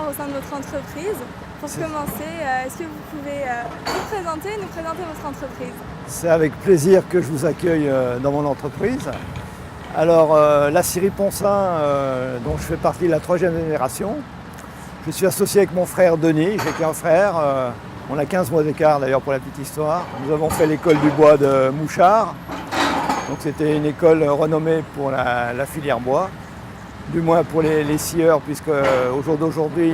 histoire au sein de votre entreprise. Pour commencer, est-ce que vous pouvez nous présenter votre entreprise? C'est avec plaisir que je vous accueille dans mon entreprise. Alors, la scierie Poncin, dont je fais partie de la 3e génération. Je suis associé avec mon frère Denis, j'ai qu'un frère. On a 15 mois d'écart d'ailleurs pour la petite histoire. Nous avons fait l'école du bois de Mouchard. Donc c'était une école renommée pour la filière bois. Du moins pour les scieurs, puisque au jour d'aujourd'hui,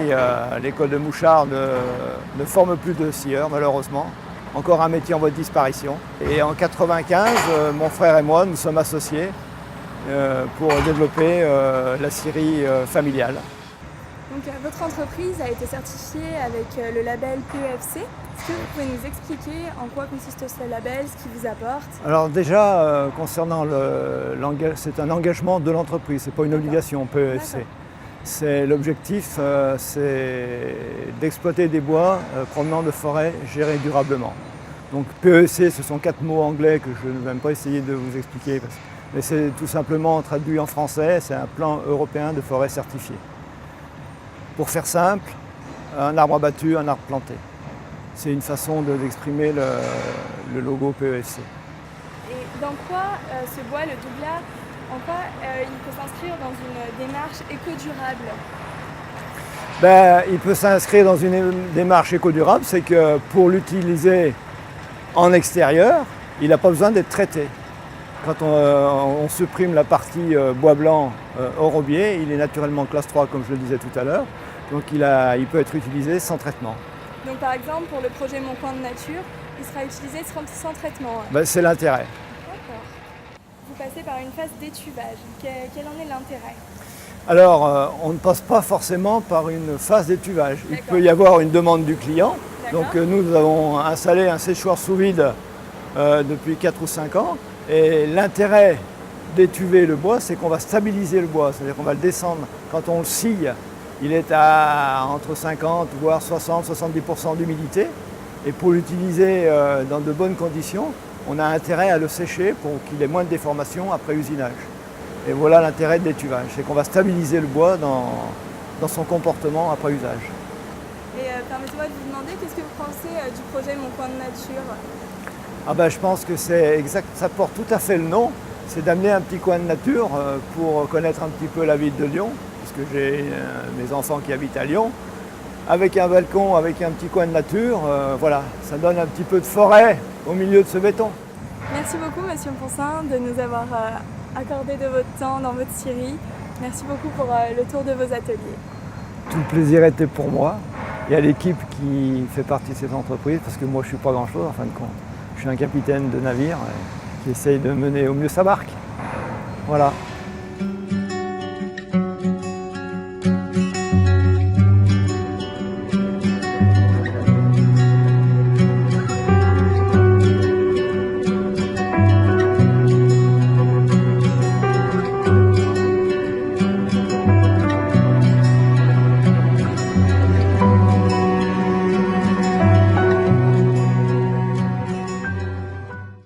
l'école de Mouchard ne forme plus de scieurs, malheureusement. Encore un métier en voie de disparition. Et en 1995, mon frère et moi, nous sommes associés pour développer la scierie familiale. Donc, votre entreprise a été certifiée avec le label PEFC. Est-ce que vous pouvez nous expliquer en quoi consiste ce label, ce qu'il vous apporte? Alors déjà, concernant c'est un engagement de l'entreprise, ce n'est pas une obligation PEFC. L'objectif, c'est d'exploiter des bois provenant de forêts gérées durablement. Donc PEFC, ce sont 4 mots anglais que je ne vais même pas essayer de vous expliquer, mais c'est tout simplement traduit en français, c'est un plan européen de forêt certifié. Pour faire simple, un arbre abattu, un arbre planté. C'est une façon d'exprimer le logo PEFC. Et dans quoi ce bois, le douglas, en quoi il peut s'inscrire dans une démarche éco-durable? Il peut s'inscrire dans une démarche éco-durable, c'est que pour l'utiliser en extérieur, il n'a pas besoin d'être traité. Quand on supprime la partie bois blanc orobier, il est naturellement classe 3 comme je le disais tout à l'heure, donc il peut être utilisé sans traitement. Donc par exemple pour le projet Mon Coin de Nature, il sera utilisé sans traitement? C'est l'intérêt. D'accord. Vous passez par une phase d'étuvage. Quel en est l'intérêt? Alors on ne passe pas forcément par une phase d'étuvage. Il peut y avoir une demande du client. Donc nous avons installé un séchoir sous vide depuis 4 ou 5 ans. Et l'intérêt d'étuver le bois, c'est qu'on va stabiliser le bois, c'est-à-dire qu'on va le descendre. Quand on le scie, il est à entre 50 voire 60-70% d'humidité. Et pour l'utiliser dans de bonnes conditions, on a intérêt à le sécher pour qu'il ait moins de déformation après usinage. Et voilà l'intérêt de l'étuvage, c'est qu'on va stabiliser le bois dans son comportement après usage. Et permettez-moi de vous demander, qu'est-ce que vous pensez du projet Mon Coin de Nature? Je pense que ça porte tout à fait le nom, c'est d'amener un petit coin de nature pour connaître un petit peu la ville de Lyon, puisque j'ai mes enfants qui habitent à Lyon. Avec un balcon, avec un petit coin de nature, voilà, ça donne un petit peu de forêt au milieu de ce béton. Merci beaucoup Monsieur Poncin de nous avoir accordé de votre temps dans votre scierie. Merci beaucoup pour le tour de vos ateliers. Tout le plaisir était pour moi et à l'équipe qui fait partie de cette entreprise, parce que moi je ne suis pas grand-chose en fin de compte. Je suis un capitaine de navire qui essaye de mener au mieux sa barque. Voilà.